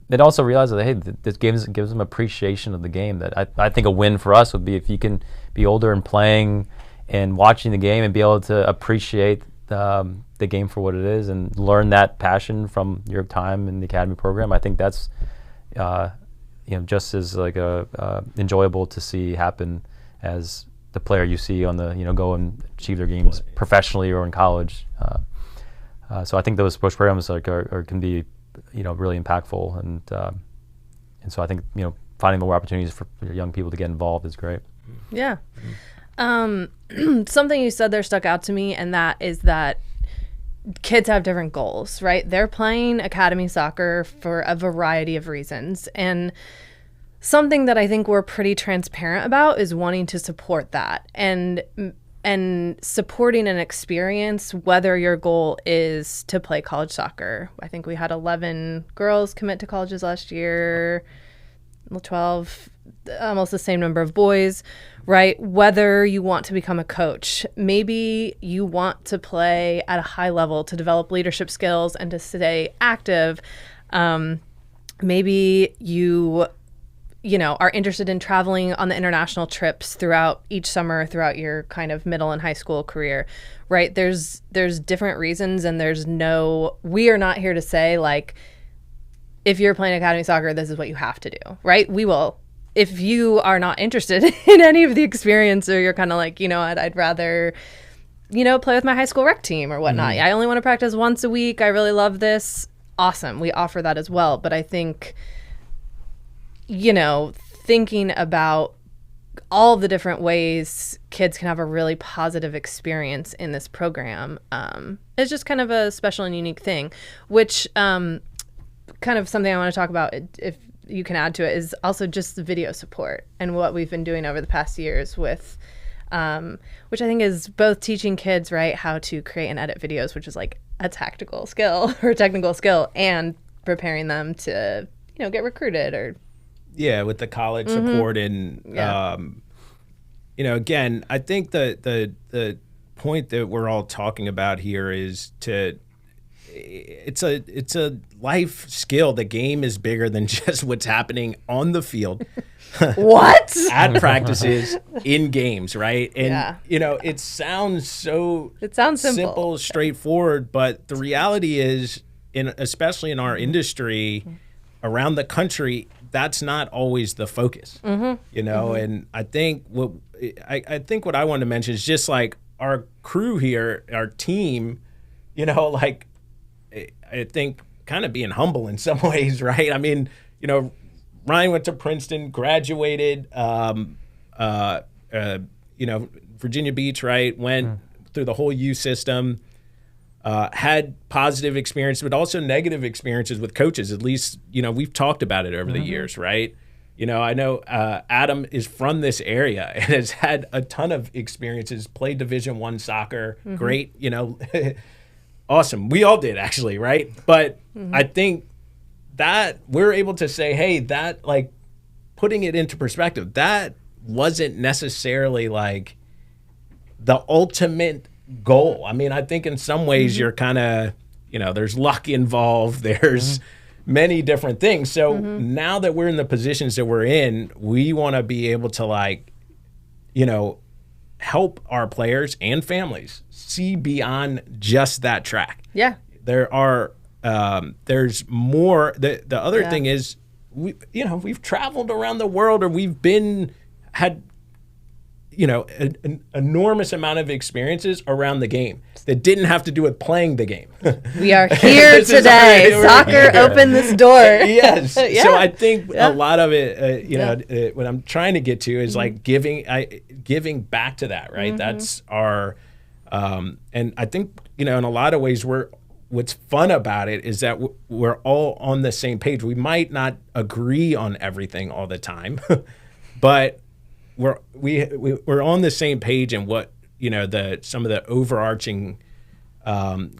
It also realizes that, hey, this gives them appreciation of the game. That I think a win for us would be if you can be older and playing and watching the game and be able to appreciate the game for what it is and learn that passion from your time in the academy program. I think that's just as like enjoyable to see happen as the player you see on the go and achieve their games professionally or in college. So I think those push programs can be really impactful, and so I think finding more opportunities for young people to get involved is great. Yeah. Something you said there stuck out to me, and that is that kids have different goals, right? They're playing academy soccer for a variety of reasons, and something that I think we're pretty transparent about is wanting to support that and supporting an experience, whether your goal is to play college soccer. I think we had 11 girls commit to colleges last year, 12, almost the same number of boys, right? Whether you want to become a coach, maybe you want to play at a high level to develop leadership skills and to stay active. Maybe you are interested in traveling on the international trips throughout each summer, throughout your kind of middle and high school career, right? There's different reasons, and we are not here to say, like, if you're playing academy soccer, this is what you have to do, right? We will. If you are not interested in any of the experience, or you're kind of like, I'd rather, play with my high school rec team or whatnot. I only want to practice once a week. I really love this. Awesome. We offer that as well. But I think, thinking about all the different ways kids can have a really positive experience in this program is just kind of a special and unique thing, which kind of something I want to talk about, if you can add to it, is also just the video support and what we've been doing over the past years with, which I think is both teaching kids, right, how to create and edit videos, which is like a tactical skill or technical skill, and preparing them to, get recruited or. Yeah, with the college support and, again, I think the point that we're all talking about here is it's a life skill. The game is bigger than just what's happening on the field. What? At practices, in games, right? And, it sounds simple, straightforward, but the reality is, especially in our industry, around the country, that's not always the focus, and I think what I wanted to mention is just like our crew here, our team, I think kind of being humble in some ways, right? I mean, Ryan went to Princeton, graduated, Virginia Beach, right? Went through the whole U system. Had positive experiences, but also negative experiences with coaches. At least, we've talked about it over the years, right? I know Adam is from this area and has had a ton of experiences, played Division I soccer, great, awesome. We all did, actually, right? But I think that we're able to say, hey, that, like, putting it into perspective, that wasn't necessarily like the ultimate goal. I mean, I think in some ways you're kind of, there's luck involved. There's many different things. So now that we're in the positions that we're in, we want to be able to, help our players and families see beyond just that track. Yeah. There are, there's more. The other thing is, we've traveled around the world, or we've had an enormous amount of experiences around the game that didn't have to do with playing the game. We are here today. Soccer opened this door. Yes. Yeah. So I think a lot of it, what I'm trying to get to is like giving back to that, right? That's our, and I think, in a lot of ways what's fun about it is that we're all on the same page. We might not agree on everything all the time, but we're on the same page in what some of the overarching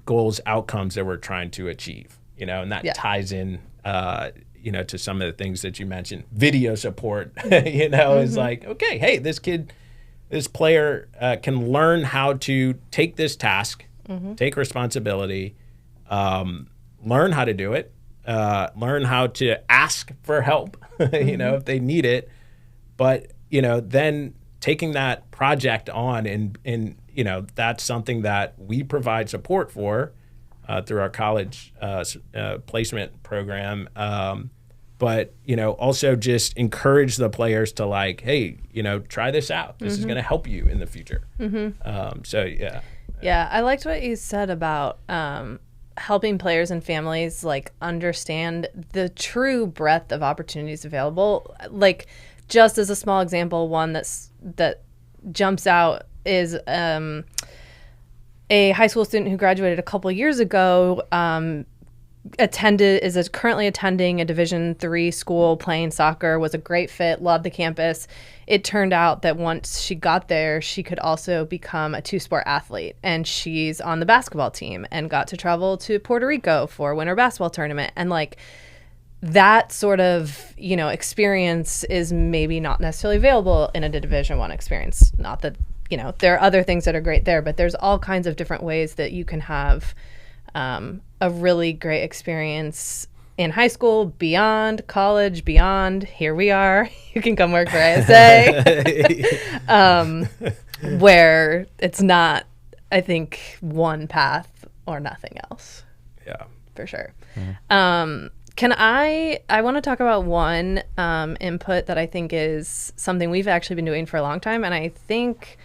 goals, outcomes that we're trying to achieve. And that ties in to some of the things that you mentioned. Video support, is like, okay, hey, this player can learn how to take this task, take responsibility, learn how to do it, learn how to ask for help, if they need it, but then taking that project on and that's something that we provide support for through our college placement program. But, also just encourage the players to like, hey, try this out. This is going to help you in the future. Yeah, I liked what you said about helping players and families like understand the true breadth of opportunities available. Like, just as a small example, one that jumps out is a high school student who graduated a couple years ago, is currently attending a Division III school, playing soccer, was a great fit, loved the campus. It turned out that once she got there, she could also become a two-sport athlete, and she's on the basketball team and got to travel to Puerto Rico for a winter basketball tournament. And like, that sort of, experience is maybe not necessarily available in a Division I experience. Not that, there are other things that are great there, but there's all kinds of different ways that you can have a really great experience in high school, beyond college, beyond here we are. You can come work for ISA, where it's not, I think, one path or nothing else. Yeah, for sure. I want to talk about one input that I think is something we've actually been doing for a long time. And I think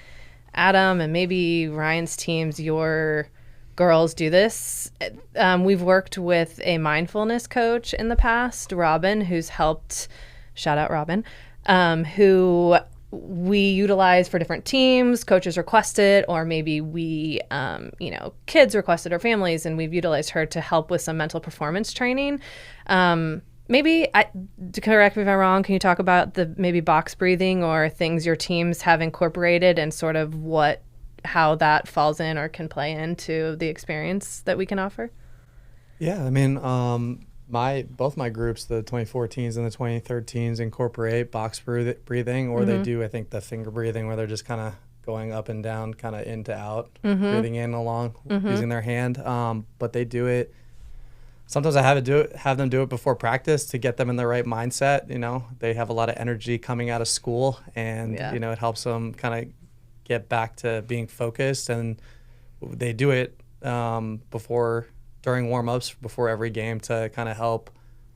Adam and maybe Ryan's teams, your girls do this. We've worked with a mindfulness coach in the past, Robin, who's helped, shout out Robin, who we utilize for different teams. Coaches request it, or maybe we, kids requested, or families, and we've utilized her to help with some mental performance training. To correct me if I'm wrong, can you talk about the maybe box breathing or things your teams have incorporated and sort of how that falls in or can play into the experience that we can offer? Yeah, I mean, both my groups, the 2014s and the 2013s, incorporate box breathing, or they do, I think, the finger breathing where they're just kind of going up and down, kind of in to out, breathing in along, using their hand. But they do it. Sometimes I have them do it before practice to get them in the right mindset. They have a lot of energy coming out of school, and it helps them kind of get back to being focused. And they do it during warm-ups before every game to kind of help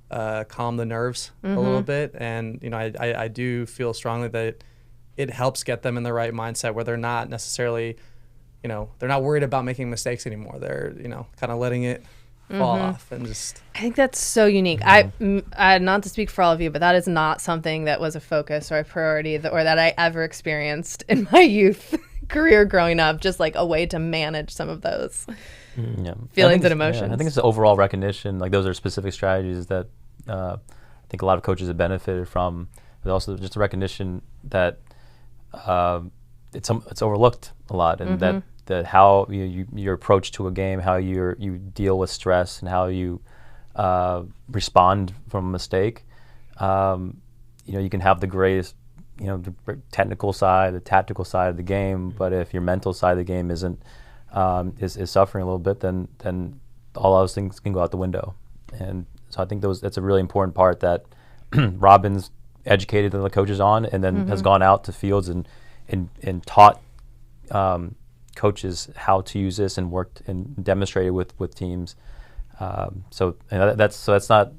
calm the nerves a little bit. And I do feel strongly that it helps get them in the right mindset where they're not necessarily, they're not worried about making mistakes anymore. They're kind of letting it fall off and just. I think that's so unique. I not to speak for all of you, but that is not something that was a focus or a priority or that I ever experienced in my youth career growing up. Just like a way to manage some of those feelings and emotions. I think it's the overall recognition. Like, those are specific strategies that I think a lot of coaches have benefited from. But also just the recognition that it's overlooked a lot, and that how your approach to a game, how you deal with stress, and how you respond from a mistake. You can have the greatest, the technical side, the tactical side of the game, but if your mental side of the game is suffering a little bit, then all those things can go out the window. And so I think that's a really important part that Robin's educated the coaches on, and then has gone out to fields and taught coaches how to use this and worked and demonstrated with teams. So that's not,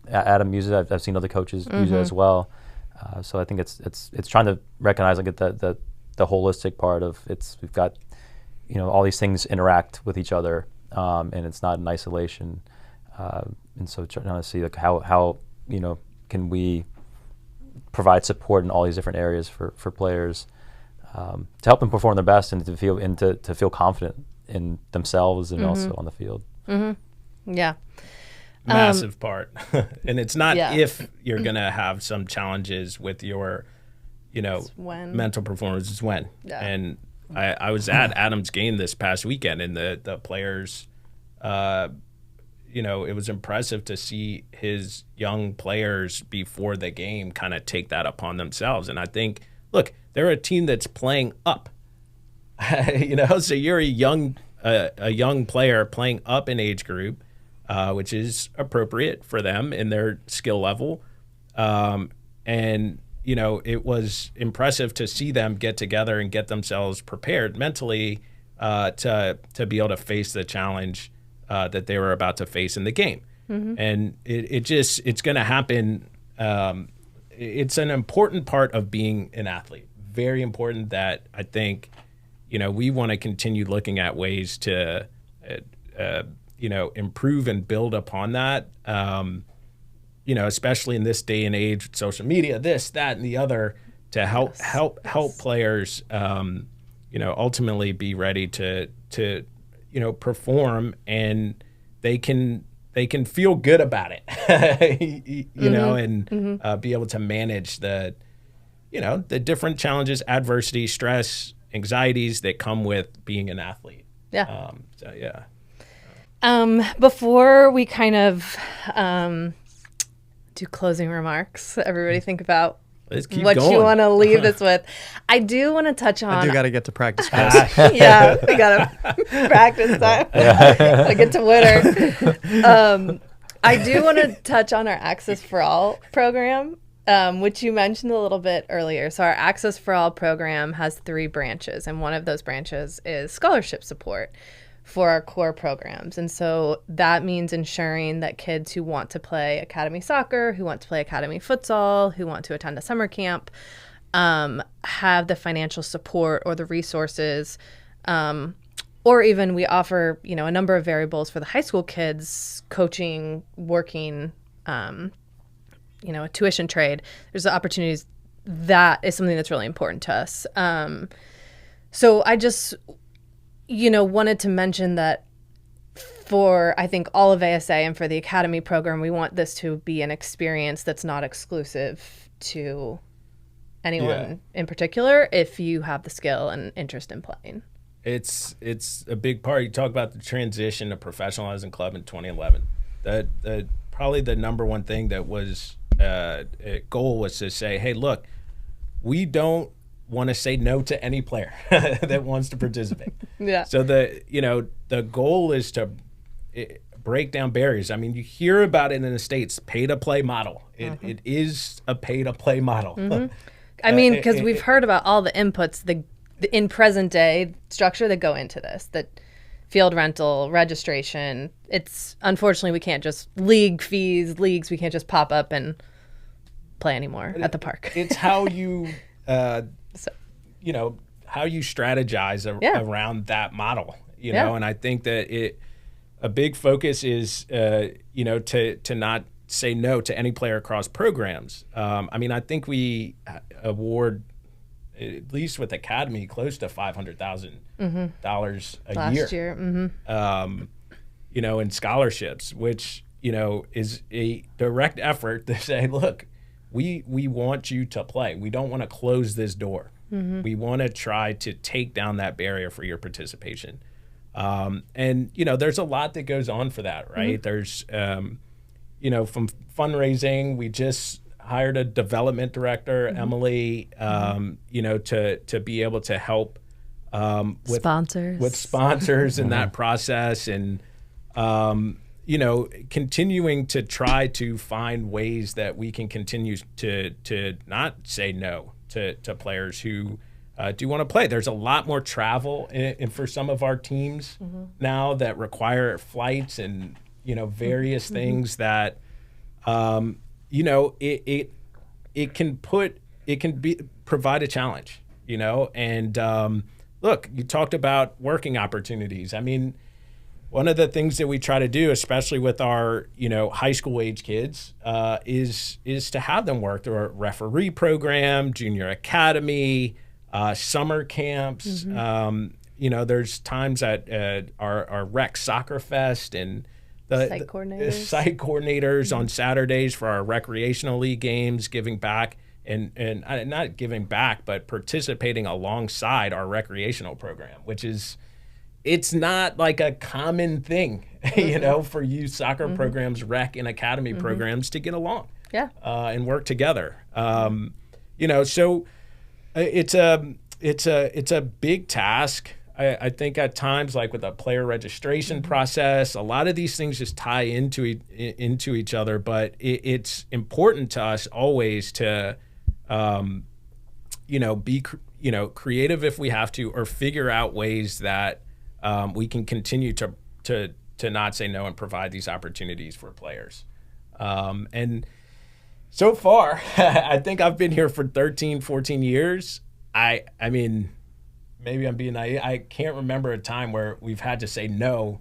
Adam uses it. I've seen other coaches use it as well. So I think it's trying to recognize like the the holistic part of we've got, all these things interact with each other, and it's not in isolation. And so trying to see like how can we provide support in all these different areas for players, to help them perform their best and to feel confident in themselves and also on the field. Yeah. Massive part. And it's not if you're going to have some challenges with your, mental performance, it's when. Yeah. And I was at Adam's game this past weekend, and the players, it was impressive to see his young players before the game kind of take that upon themselves. And I think, look, they're a team that's playing up, so you're a young player playing up in age group, which is appropriate for them in their skill level. And, it was impressive to see them get together and get themselves prepared mentally to be able to face the challenge that they were about to face in the game. And it's going to happen. It's an important part of being an athlete. Very important that I think, we want to continue looking at ways to, improve and build upon that. Especially in this day and age with social media, this, that, and the other, to help players, ultimately be ready to perform, and they can feel good about it, and be able to manage the different challenges, adversity, stress, anxieties that come with being an athlete. Yeah. Yeah. Before we kind of do closing remarks, everybody think about what you want to leave this with. I do want to touch on. I do got to get to practice. Yeah, we got to practice time. I get to winter. I do want to touch on our Access for All program, which you mentioned a little bit earlier. So our Access for All program has 3 branches, and one of those branches is scholarship support for our core programs. And so that means ensuring that kids who want to play academy soccer, who want to play academy futsal, who want to attend a summer camp, have the financial support or the resources, or even we offer, a number of variables for the high school kids, coaching, working, a tuition trade. There's the opportunities. That is something that's really important to us. So I just wanted to mention that for, I think, all of ASA and for the Academy program, we want this to be an experience that's not exclusive to anyone in particular, if you have the skill and interest in playing. It's a big part. You talk about the transition to professionalizing club in 2011. That probably the number one thing that was a goal was to say, hey, look, we don't want to say no to any player that wants to participate. Yeah. So the goal is to break down barriers. I mean, you hear about it in the States, pay-to-play model. It is a pay-to-play model. I mean, because we've heard about all the inputs, the in present day structure that go into this, that field rental, registration. It's unfortunately we can't just leagues, we can't just pop up and play anymore at the park. It's how you how you strategize around that model, and I think that a big focus is, to not say no to any player across programs. I mean, I think we award, at least with Academy, close to $500,000 a year. Last year. In scholarships, which, is a direct effort to say, look, we want you to play. We don't want to close this door. We want to try to take down that barrier for your participation. And, there's a lot that goes on for that, right? There's, from fundraising, we just hired a development director, Emily, to be able to help with sponsors in that process, and continuing to try to find ways that we can continue to not say no to players who do want to play. There's a lot more travel for some of our teams now that require flights and various things that it can provide a challenge. you know, and look, you talked about working opportunities. I mean, one of the things that we try to do, especially with our, you know, high school age kids, is to have them work through a referee program, junior academy, summer camps. You know, there's times at our rec soccer fest and the site coordinators on Saturdays for our recreational league games, giving back and not giving back, but participating alongside our recreational program, which is, it's not like a common thing, you know, for youth soccer programs, rec and academy programs to get along and work together. You know, so it's a big task. I think at times, like with a player registration process, a lot of these things just tie into each other. But it's important to us always to, you know, be creative if we have to, or figure out ways that we can continue to not say no and provide these opportunities for players. And so far, I think I've been here for 13, 14 years. I mean, maybe I'm being naive. I can't remember a time where we've had to say no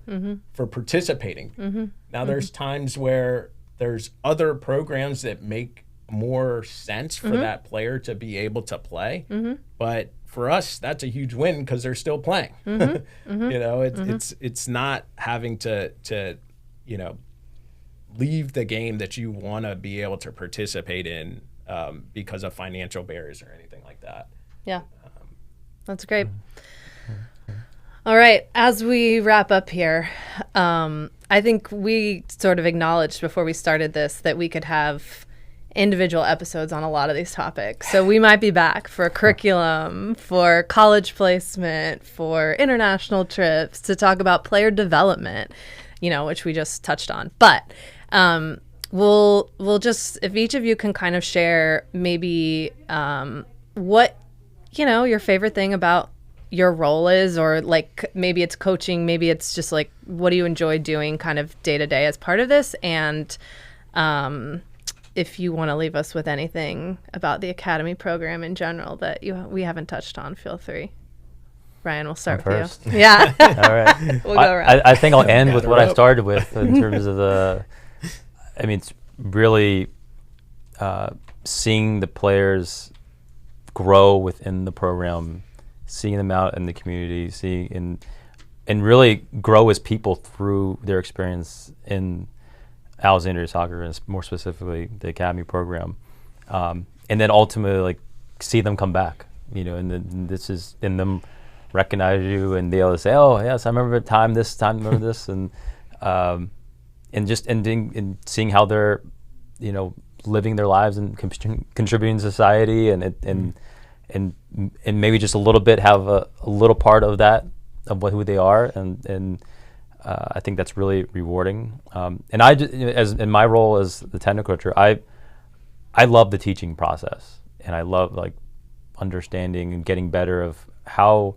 for participating. Now, there's times where there's other programs that make more sense for that player to be able to play. But for us, that's a huge win because they're still playing. You know, it's not having to you know, leave the game that you want to be able to participate in because of financial barriers or anything like that. Yeah. That's great. All right. As we wrap up here, I think we sort of acknowledged before we started this that we could have individual episodes on a lot of these topics. So we might be back for curriculum, for college placement, for international trips, to talk about player development, you know, which we just touched on. But we'll just, if each of you can kind of share maybe what, you know, your favorite thing about your role is, or like maybe it's coaching, maybe it's just like, what do you enjoy doing kind of day to day as part of this? And if you want to leave us with anything about the academy program in general that we haven't touched on, feel free. Ryan, we'll start with you. Yeah. All right. We'll go around. I think I'll end with what I started with in terms of I mean, it's really seeing the players grow within the program, seeing them out in the community, and really grow as people through their experience in Alexandria soccer, and more specifically the academy program, and then ultimately like see them come back, you know, and then this is in them recognize you and be able to say, oh yes, I remember this time, remember this, and just seeing how they're, you know, living their lives and contributing to society, and maybe just a little bit have a little part of that, of who they are, and I think that's really rewarding. And I, as in my role as the technical coach, I love the teaching process, and I love like understanding and getting better of how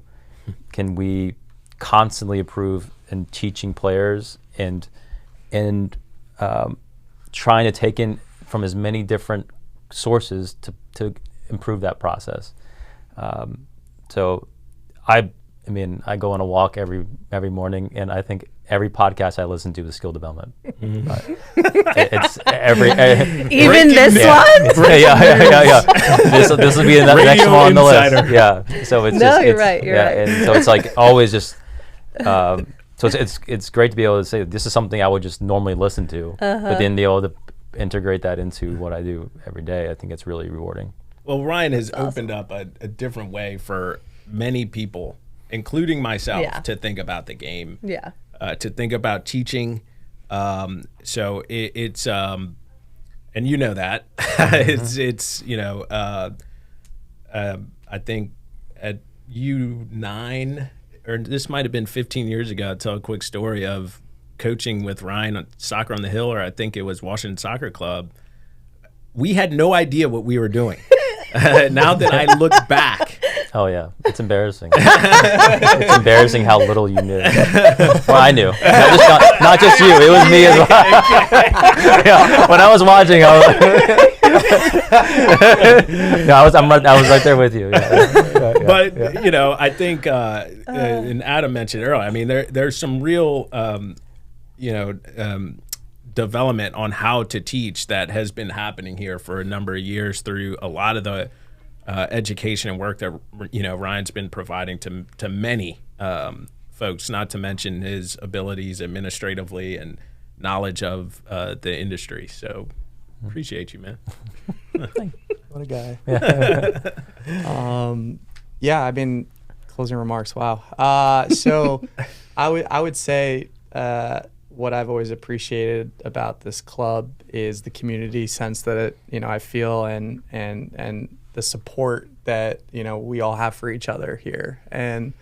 can we constantly improve in teaching players and trying to take in from as many different sources to improve that process. So I mean, I go on a walk every morning, and I think every podcast I listen to is skill development. It's even this one. Yeah. This will be the next one on the list. Yeah. So it's you're right. And so it's like always just. So it's great to be able to say this is something I would just normally listen to, but then be able to integrate that into what I do every day. I think it's really rewarding. Well, Ryan has opened up a different way for many people, including myself, to think about the game. Yeah. To think about teaching. So it's and you know that it's you know I think at U9, or this might have been 15 years ago. I'll tell a quick story of coaching with Ryan on Soccer on the Hill, or I think it was Washington Soccer Club. We had no idea what we were doing. Now that I look back. Oh, yeah. It's embarrassing. It's embarrassing how little you knew. Well, I knew. Not just you. It was me as well. Yeah. When I was watching, I was like, No, I was right there with you. But you know, I think, and Adam mentioned earlier, I mean, there's some real, development on how to teach that has been happening here for a number of years through a lot of the education and work that Ryan's been providing to many folks. Not to mention his abilities administratively and knowledge of the industry. So appreciate you, man. What a guy. I mean, closing remarks. Wow. So I would say what I've always appreciated about this club is the community sense that I feel and the support that we all have for each other here. And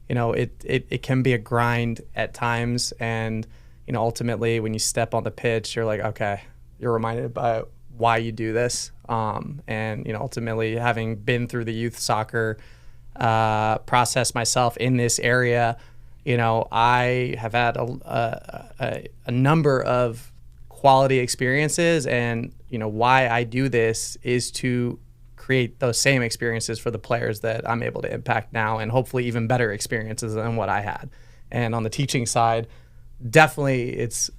it can be a grind at times, and ultimately when you step on the pitch, you're like, okay, you're reminded about why you do this. And ultimately, having been through the youth soccer process myself in this area, I have had a number of quality experiences, and why I do this is to create those same experiences for the players that I'm able to impact now, and hopefully even better experiences than what I had. And on the teaching side, definitely it's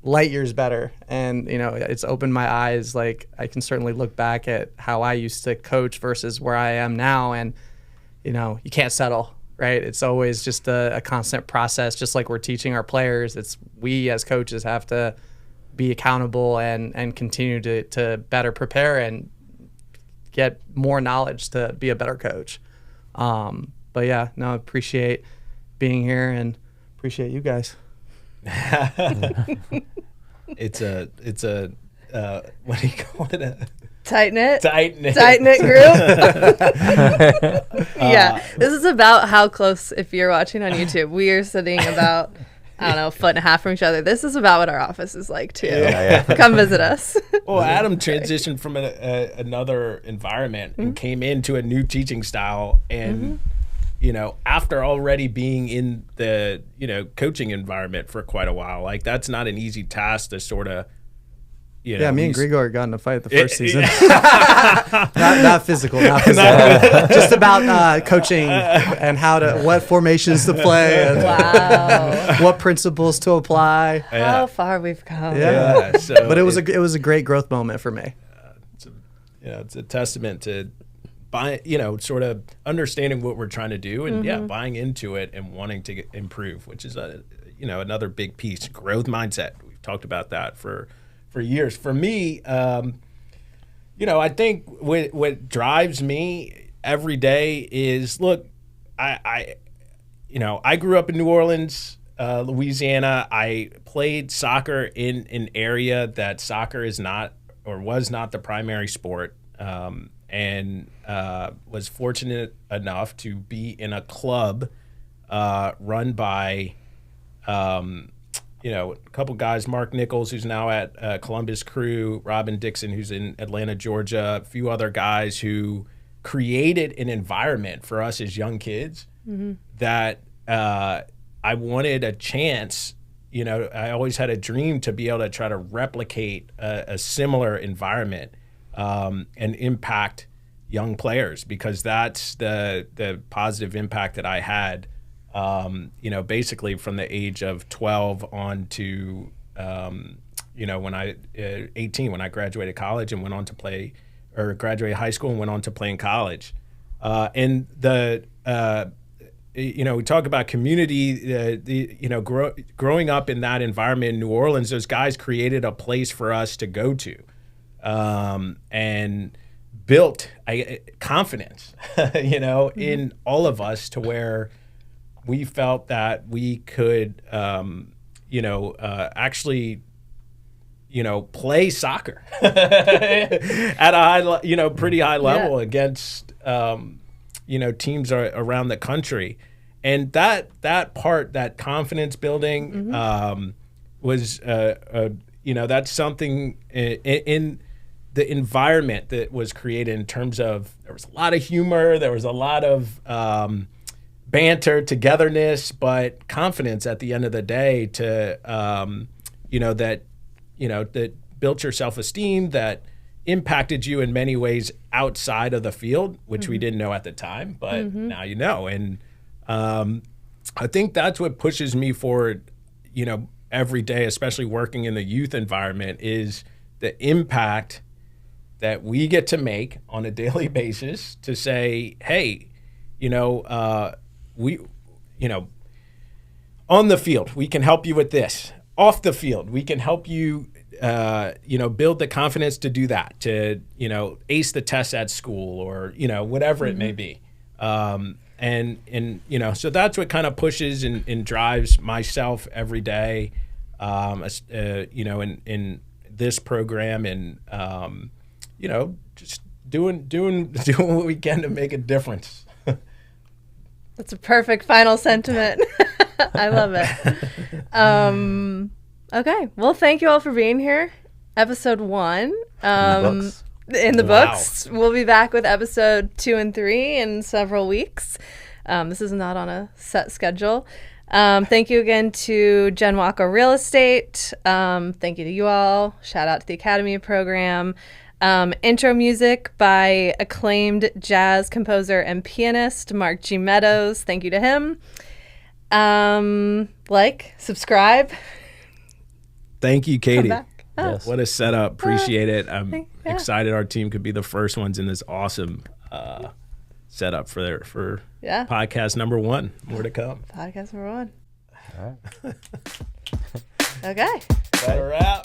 light years better, and it's opened my eyes. Like, I can certainly look back at how I used to coach versus where I am now, and you can't settle, right? It's always just a constant process. Just like we're teaching our players, it's we as coaches have to be accountable and continue to better prepare and get more knowledge to be a better coach. But yeah, no, I appreciate being here and appreciate you guys. It's a what do you call it? Tight knit group. Yeah, this is about how close. If you're watching on YouTube, we are sitting about a foot and a half from each other. This is about what our office is like too. Come visit us. Well, Adam transitioned from another environment and came into a new teaching style, and after already being in the coaching environment for quite a while, like that's not an easy task to sort of. Me and Grigor got in a fight the first season. not physical, just about coaching and what formations to play and what principles to apply. How far we've come. But it was a great growth moment for me. It's a testament to sort of understanding what we're trying to do and buying into it and wanting to improve, which is another big piece. Growth mindset. We've talked about that for years. For me, I think what drives me every day is, look, I grew up in New Orleans, Louisiana. I played soccer in an area that soccer is not or was not the primary sport, and was fortunate enough to be in a club run by a couple guys, Mark Nichols, who's now at Columbus Crew, Robin Dixon, who's in Atlanta, Georgia, a few other guys who created an environment for us as young kids that I wanted a chance. I always had a dream to be able to try to replicate a similar environment and impact young players, because that's the positive impact that I had. Basically from the age of 12 on to, when I 18, when I graduated college and went on to play, or graduated high school and went on to play in college. And we talk about community, growing up in that environment in New Orleans, those guys created a place for us to go to, and built confidence, in all of us, to where we felt that we could, actually, play soccer at a pretty high level against, teams around the country. And that part, that confidence building, was, that's something in the environment that was created, in terms of, there was a lot of humor, there was a lot of, banter, togetherness, but confidence at the end of the day to, that built your self-esteem, that, impacted you in many ways outside of the field, which we didn't know at the time, but now you know. And I think that's what pushes me forward, every day, especially working in the youth environment, is the impact that we get to make on a daily basis to say, hey, on the field, we can help you with this. Off the field, we can help you, build the confidence to do that, to, ace the tests at school or, whatever it may be. So that's what kind of pushes and drives myself every day, in this program and, just doing what we can to make a difference. That's a perfect final sentiment. I love it. Okay. Well, thank you all for being here. Episode 1. In the books. We'll be back with episode 2 and 3 in several weeks. This is not on a set schedule. Thank you again to Jen Walker Real Estate. Thank you to you all. Shout out to the Academy program. Intro music by acclaimed jazz composer and pianist Mark G. Meadows. Thank you to him. Subscribe. Thank you, Katie. Yes. What a setup. Appreciate it. I'm excited our team could be the first ones in this awesome setup for podcast number 1. More to come. Podcast number 1. All right. Okay. All right.